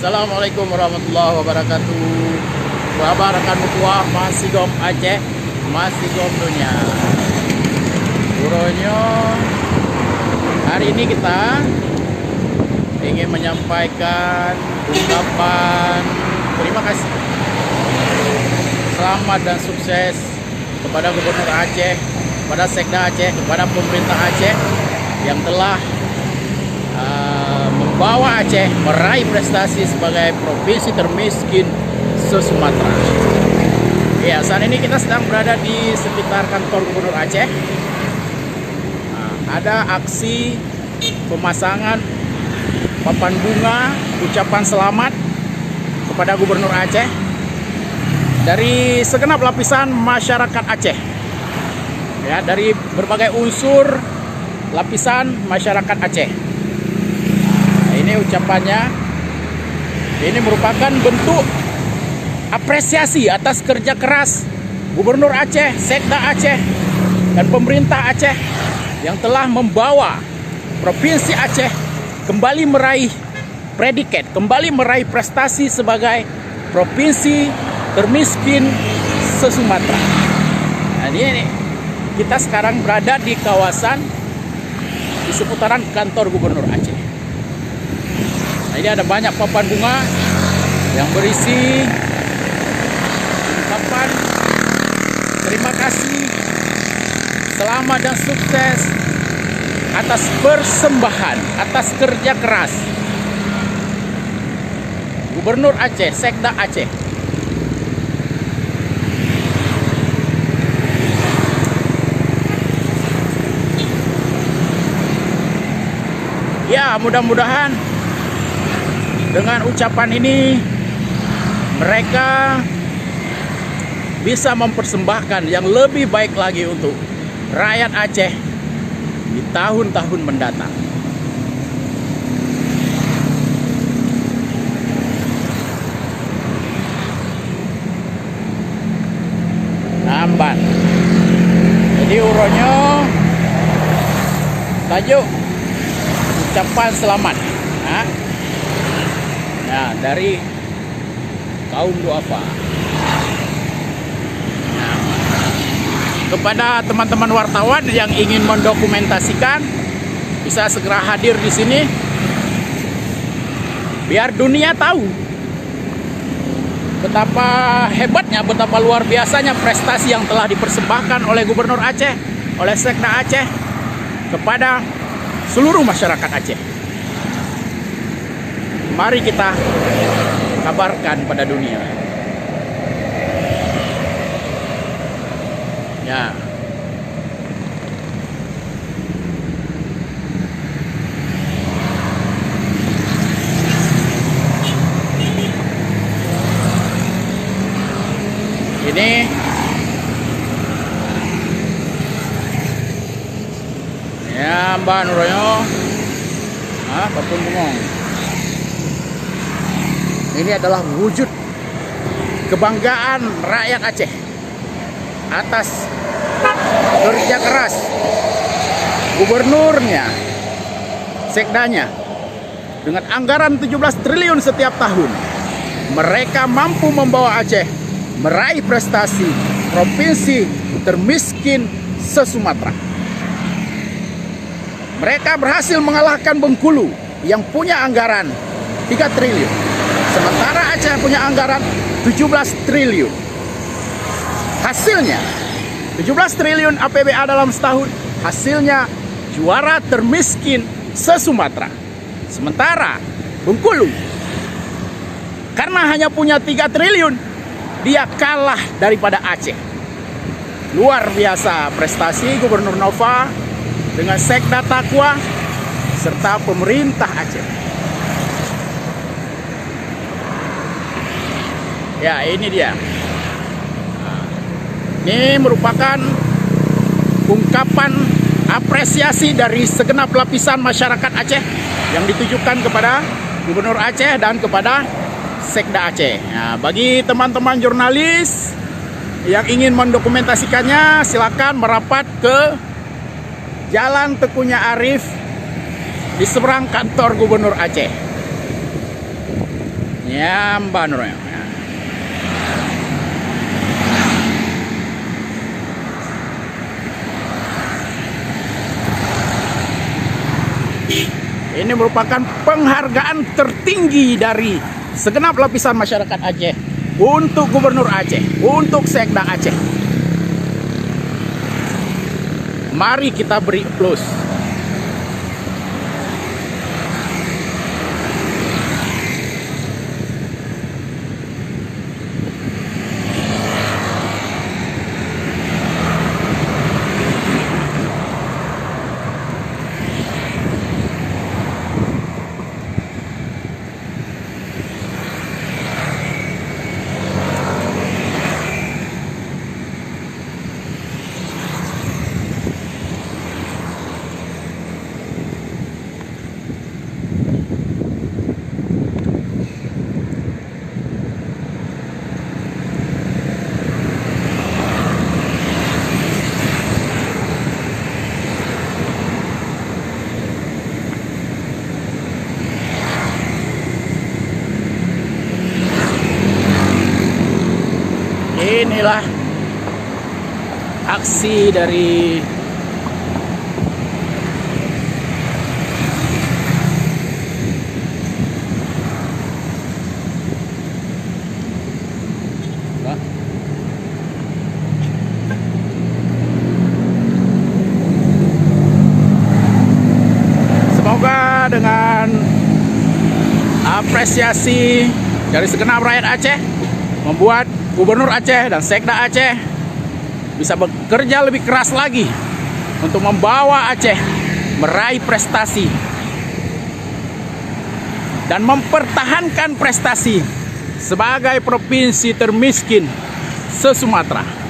Assalamualaikum warahmatullahi wabarakatuh. Wabarakatuh mutuah masih gom Aceh, masih gom dunia. Buronyo, hari ini kita ingin menyampaikan ungkapan terima kasih, selamat dan sukses kepada Gubernur Aceh, kepada Sekda Aceh, kepada pemerintah Aceh yang telah membawa Aceh meraih prestasi sebagai provinsi termiskin se-Sumatera. Ya, saat ini kita sedang berada di sekitar kantor Gubernur Aceh. Ada aksi pemasangan papan bunga ucapan selamat kepada Gubernur Aceh dari segenap lapisan masyarakat Aceh. Ya, dari berbagai unsur lapisan masyarakat Aceh. Ini ucapannya, ini merupakan bentuk apresiasi atas kerja keras Gubernur Aceh, Sekda Aceh, dan pemerintah Aceh yang telah membawa Provinsi Aceh kembali meraih predikat, kembali meraih prestasi sebagai provinsi termiskin se-Sumatera. Nah, ini kita sekarang berada di kawasan di seputaran kantor Gubernur Aceh. Nah, ini ada banyak papan bunga yang berisi ungkapan terima kasih, selamat dan sukses atas persembahan, atas kerja keras Gubernur Aceh, Sekda Aceh. Ya, mudah-mudahan dengan ucapan ini mereka bisa mempersembahkan yang lebih baik lagi untuk rakyat Aceh di tahun-tahun mendatang. Namban. Jadi uronyo tajuk ucapan selamat. Nah, dari kaum duafa. Nah, kepada teman-teman wartawan yang ingin mendokumentasikan, bisa segera hadir di sini biar dunia tahu betapa hebatnya, betapa luar biasanya prestasi yang telah dipersembahkan oleh Gubernur Aceh, oleh Sekda Aceh kepada seluruh masyarakat Aceh. Mari kita kabarkan pada dunia. Ya. Ini ya Mbak Nuroyo, Papun Bungong. Ini adalah wujud kebanggaan rakyat Aceh atas kerja keras gubernurnya, sekdanya. Dengan anggaran 17 triliun setiap tahun, mereka mampu membawa Aceh meraih prestasi provinsi termiskin se-Sumatera. Mereka berhasil mengalahkan Bengkulu yang punya anggaran 3 triliun. Sementara Aceh punya anggaran 17 triliun. Hasilnya 17 triliun APBA dalam setahun, hasilnya juara termiskin se-Sumatera. Sementara Bengkulu karena hanya punya 3 triliun, dia kalah daripada Aceh. Luar biasa prestasi Gubernur Nova dengan Sekda Takwa serta pemerintah Aceh. Ya, ini dia. Ini merupakan ungkapan apresiasi dari segenap lapisan masyarakat Aceh yang ditujukan kepada Gubernur Aceh dan kepada Sekda Aceh. Nah, bagi teman-teman jurnalis yang ingin mendokumentasikannya, silakan merapat ke Jalan Tekunya Arif di seberang kantor Gubernur Aceh. Nyamban roy. Ini merupakan penghargaan tertinggi dari segenap lapisan masyarakat Aceh untuk Gubernur Aceh, untuk Sekda Aceh. Mari kita beri plus. Inilah aksi dari semoga dengan apresiasi dari segenap rakyat Aceh membuat Gubernur Aceh dan Sekda Aceh bisa bekerja lebih keras lagi untuk membawa Aceh meraih prestasi dan mempertahankan prestasi sebagai provinsi termiskin se-Sumatera.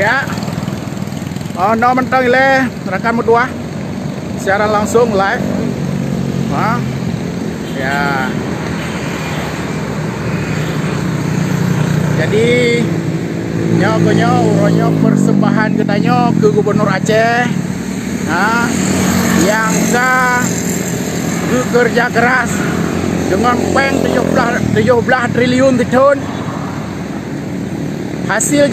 Ya, no mentang ile rekan berdua siaran langsung live. Ya, jadi nyokonyo uronyo persembahan katanya ke Gubernur Aceh, yang bekerja keras dengan peng 17 triliun tahun. Hasil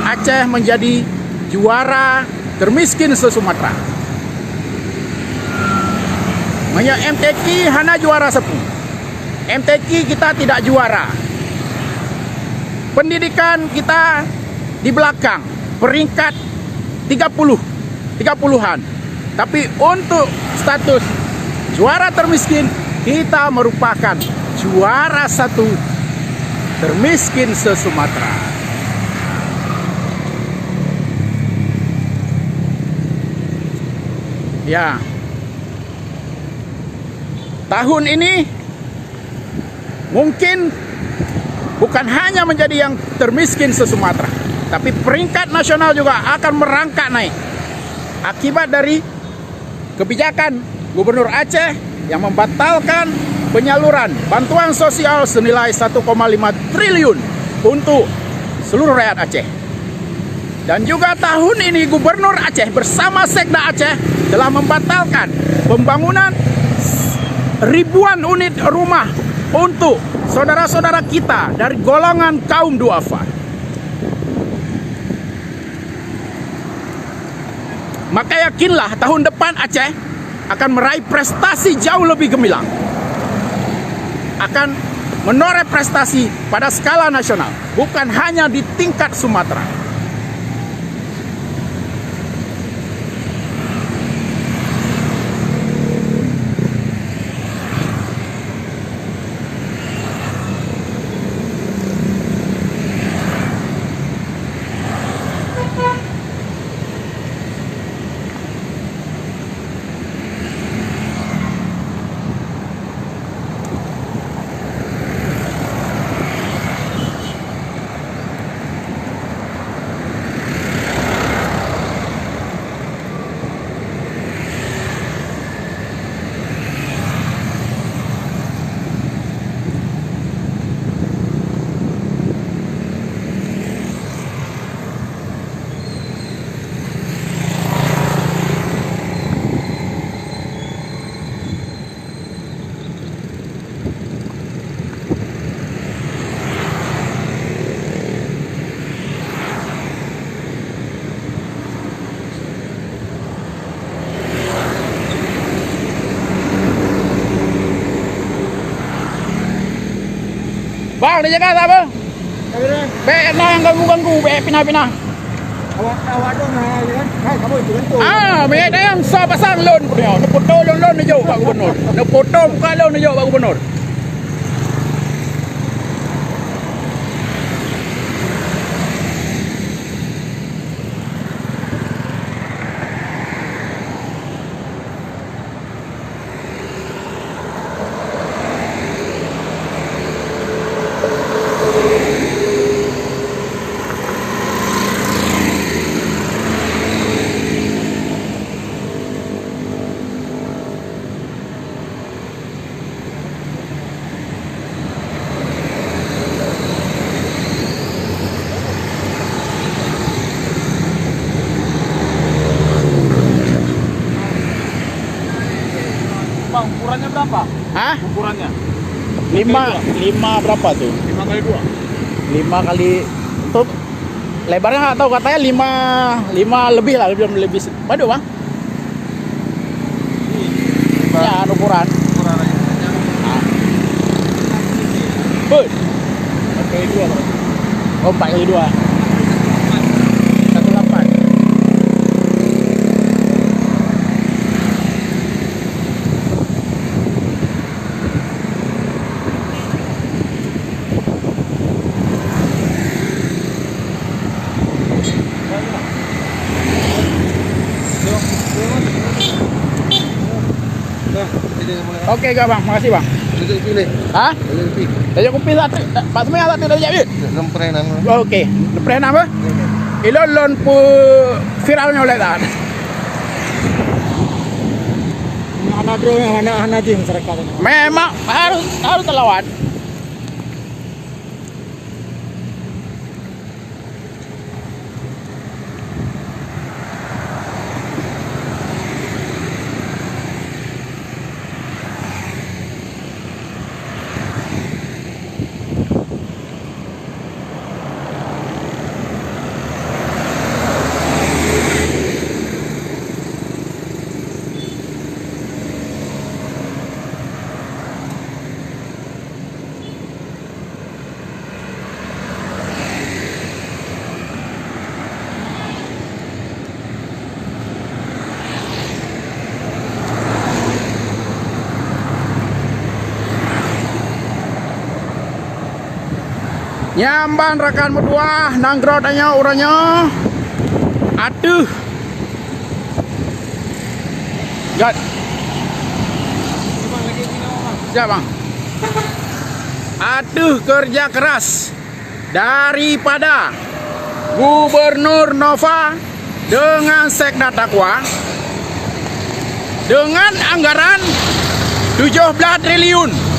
Aceh menjadi juara termiskin se-Sumatera. Hanya MTQ hanya juara 10. MTQ kita tidak juara. Pendidikan kita di belakang, peringkat 30-an. Tapi untuk status juara termiskin, kita merupakan juara 1 termiskin se-Sumatera. Ya, tahun ini mungkin bukan hanya menjadi yang termiskin se-Sumatera, tapi peringkat nasional juga akan merangkak naik akibat dari kebijakan Gubernur Aceh yang membatalkan penyaluran bantuan sosial senilai 1,5 triliun untuk seluruh rakyat Aceh. Dan juga tahun ini Gubernur Aceh bersama Sekda Aceh telah membatalkan pembangunan ribuan unit rumah untuk saudara-saudara kita dari golongan kaum duafa. Maka yakinlah tahun depan Aceh akan meraih prestasi jauh lebih gemilang. Akan menoreh prestasi pada skala nasional, bukan hanya di tingkat Sumatera. Bang, di Jakarta bang. Bek yang ganggu-ganggu, bek pinah-pinah. Awak dong kan? Hai, kamu itu kan tu. Bek yang so pasang lon punya. Nak foto lon ni jauh Pak Gubernur. Nak foto muka lon ni jauh Pak Gubernur. Bang, ukurannya berapa? Hah? Ukurannya? 5 berapa tuh? 5 kali 2. 5 kali tuh lebarnya nggak tahu, katanya 5 lebih lah, lebih. Waduh bang. Ya ukuran. Ukuran aja. Bud. 4 kali 2 bang. Oh, 4 kali 2. 18. Oke gak bang, makasih bang. Tunjuk pilih. Hah? Tunjuk pilih. Tajak kopi satu, Pak Semia satu dah jadi. Lempre nang. Oke, lepres apa? Ilon lon pu viralnya oleh tak? Anak bro yang anak jing masyarakat. Memang harus terlawan. Nyamban rekan berdua, nanggrot aja uranya. Aduh. Gat. Ya bang. Aduh, kerja keras daripada Gubernur Nova dengan Sekda Takwa dengan anggaran 17 triliun.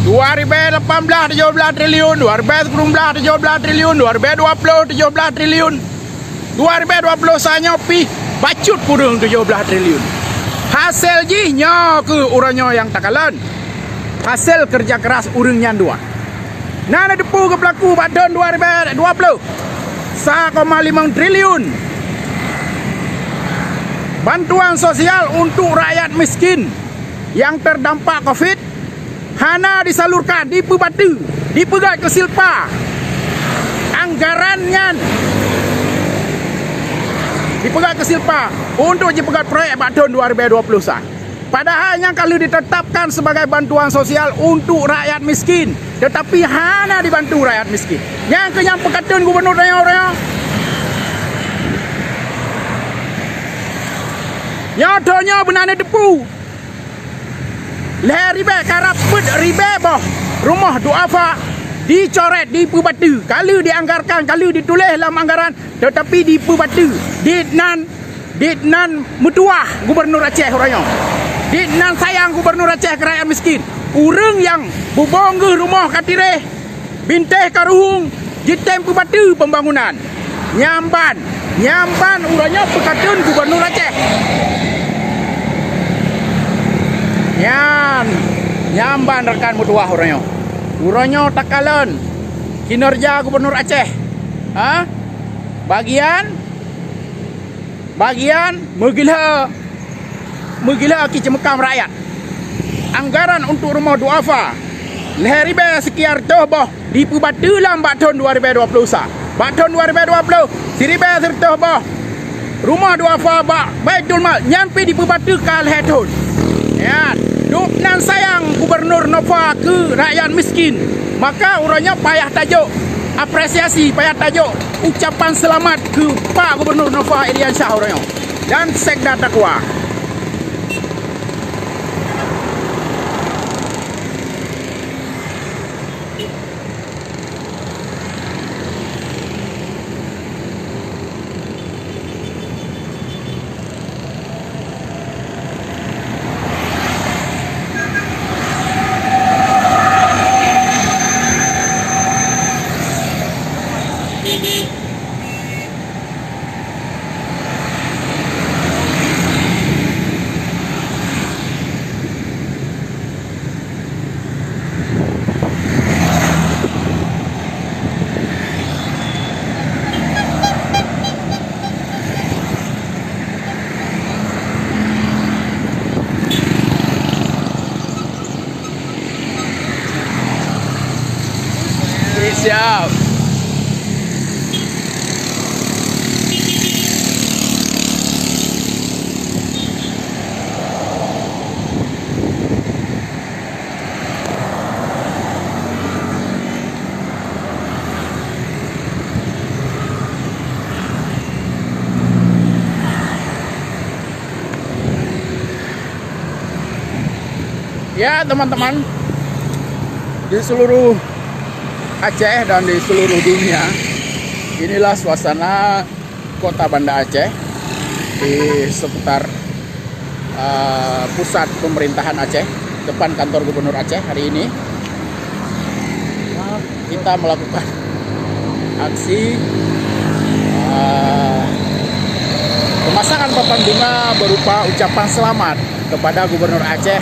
2018 17 triliun, 2019 17 triliun, 2020 17 triliun. 2020 sanyo pi bacut pudung 17 triliun. Hasil jihnya ke uranyo yang takalan. Hasil kerja keras urang yang dua. Nana depu ke pelaku pada 2020 1,5 triliun. Bantuan sosial untuk rakyat miskin yang terdampak COVID hana disalurkan di Pebatu, di Pegat ke Silpa. Anggarannya di Pegat ke Silpa untuk Pegat proyek pada tahun 2020 sah. Padahal yang kalau ditetapkan sebagai bantuan sosial untuk rakyat miskin, tetapi hana dibantu rakyat miskin. Yang kenyang pekatun gubernur orang. Nyodonya benane depu. Leher ribe karapet ribe boh. Rumah duafa dicoret di Pebatu. Kalau dianggarkan, kalau ditulis dalam anggaran, tetapi di Pebatu. Ditnan mutuah gubernur Aceh orangnya. Ditnan sayang gubernur Aceh ke rakyat miskin. Urang yang bubong ke rumah katire. Binteh karuhung. Jitem Pebatu pembangunan. Nyamban urangnya pekatun gubernur Aceh. Nyamban rekan mutuah orangnya. Urangnya takalan kinerja gubernur Aceh. Bagian megila kicemekam rakyat. Anggaran untuk rumah duafa leheribe sekiar toh di Pebatu lambat tahun 2020 sah. Tahun 2020 siribe sertoh rumah duafa Baitul Mal nyampe di Pebatu kal hetun. Ya, duknan sayang gubernur Nova ke rakyat miskin. Maka urangnya payah tajuk apresiasi, payah tajuk ucapan selamat ke Pak Gubernur Nova Iriansyah orangnya dan Sekda Takwa. Siap. Ya teman-teman, di seluruh Aceh dan di seluruh dunia, inilah suasana kota Banda Aceh di seputar pusat pemerintahan Aceh, depan kantor gubernur Aceh. Hari ini kita melakukan aksi pemasangan papan bunga berupa ucapan selamat kepada gubernur Aceh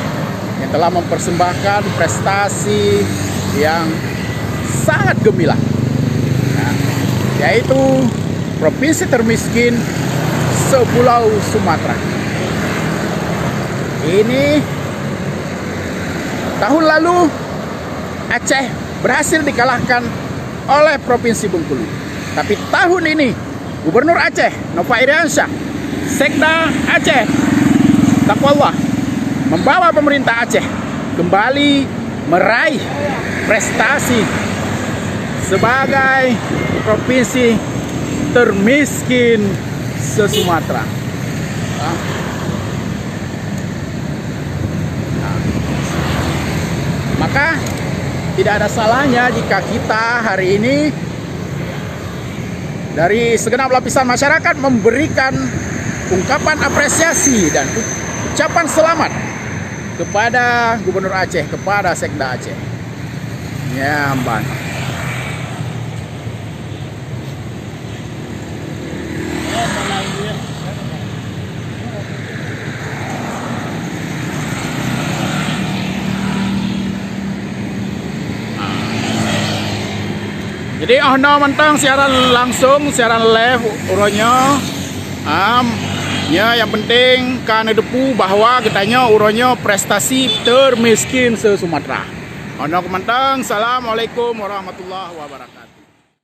yang telah mempersembahkan prestasi yang sangat gemilang, yaitu provinsi termiskin sepulau Sumatera. Ini tahun lalu Aceh berhasil dikalahkan oleh provinsi Bengkulu, tapi tahun ini Gubernur Aceh Nova Iriansyah, Sekda Aceh Takwallah, membawa pemerintah Aceh kembali meraih prestasi sebagai provinsi termiskin se-Sumatera. Maka tidak ada salahnya jika kita hari ini dari segenap lapisan masyarakat memberikan ungkapan apresiasi dan ucapan selamat kepada Gubernur Aceh, kepada Sekda Aceh. Nyamban. Jadi ono mentang siaran langsung, siaran live uronyo. Ya yang penting kan depu bahwa katanya uronyo prestasi termiskin se Sumatera. Ono mentang. Assalamualaikum warahmatullahi wabarakatuh.